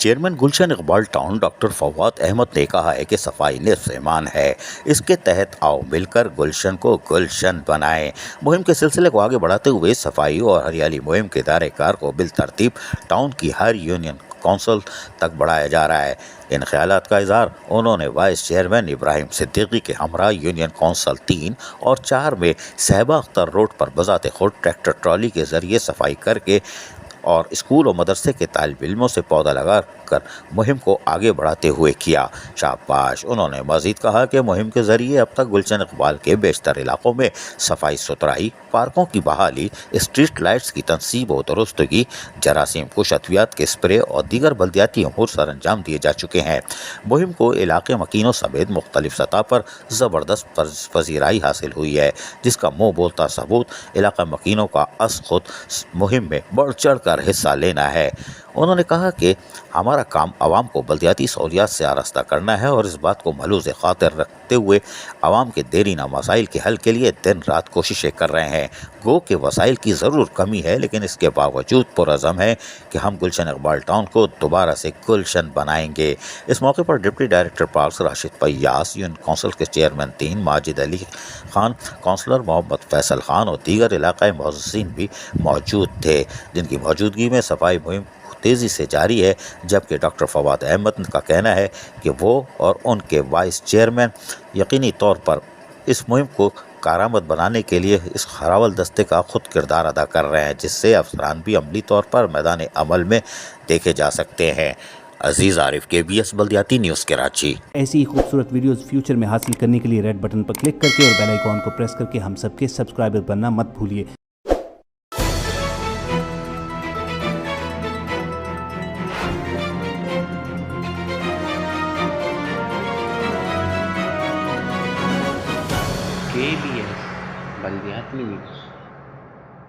Chairman Gulshan Iqbal town doctor Fawad Ahmad نے کہا ہے کہ صفائی نصف ایمان ہے۔ اس کے تحت آؤ مل کر گلشن کو گلشن بنائیں۔ مہم کے سلسلے کو آگے بڑھاتے ہوئے صفائی اور ہریالی مہم کے دائرہ کار کو بالترتیب ٹاؤن کی ہر یونین کونسل تک بڑھایا جا رہا ہے۔ ان خیالات کا اظہار انہوں نے وائس چیئرمین ابراہیم صدیقی کے ہمراہ یونین کونسل 3 اور 4 میں صہبا اختر روڈ پر بذات خود ٹریکٹر ٹرالی کے ذریعے صفائی کر کے اور اسکول و مدرسے کے طالب علموں سے پودا لگا کر مہم کو آگے بڑھاتے ہوئے کیا۔ شاباش۔ انہوں نے مزید کہا کہ مہم کے ذریعے اب تک گلشن اقبال کے بیشتر علاقوں میں صفائی ستھرائی، پارکوں کی بحالی، اسٹریٹ لائٹس کی تنصیب و درستگی، جراثیم کش ادویات کے اسپرے اور دیگر بلدیاتی امور سر انجام دیے جا چکے ہیں۔ مہم کو علاقے مکینوں سمیت مختلف سطح پر زبردست پذیرائی حاصل ہوئی ہے، جس کا منہ بولتا ثبوت علاقہ مکینوں کا از خود مہم میں بڑھ چڑھ کر حصہ لینا ہے۔ انہوں نے کہا کہ ہمارا کام عوام کو بلدیاتی سہولیات سے آراستہ کرنا ہے اور اس بات کو ملحوظ خاطر رکھتے ہوئے عوام کے دیرینہ مسائل کے حل کے لیے دن رات کوششیں کر رہے ہیں۔ گو کہ وسائل کی ضرور کمی ہے، لیکن اس کے باوجود پرعزم ہے کہ ہم گلشن اقبال ٹاؤن کو دوبارہ سے گلشن بنائیں گے۔ اس موقع پر ڈپٹی ڈائریکٹر پارکس راشد پیاس، یونین کونسل کے چیئرمین 3 ماجد علی خان، کونسلر محمد فیصل خان اور دیگر علاقائی معززین بھی موجود تھے، جن کی موجودگی میں صفائی مہم تیزی سے جاری ہے، جبکہ ڈاکٹر فواد احمد کا کہنا ہے کہ وہ اور ان کے وائس چیئرمین یقینی طور پر اس مہم کو کارآمد بنانے کے لیے اس خراول دستے کا خود کردار ادا کر رہے ہیں، جس سے افسران بھی عملی طور پر میدان عمل میں دیکھے جا سکتے ہیں۔ عزیز عارف، KBS بلدیاتی نیوز کراچی۔ ایسی ہی خوبصورت ویڈیوز فیوچر میں حاصل کرنے کے لیے ریڈ بٹن پر کلک کر کے اور بیل آئیکن کو پریس کر کے ہم سب کے سبسکرائبر بننا مت بھولیے۔ KBS بلدیاتی نیوز۔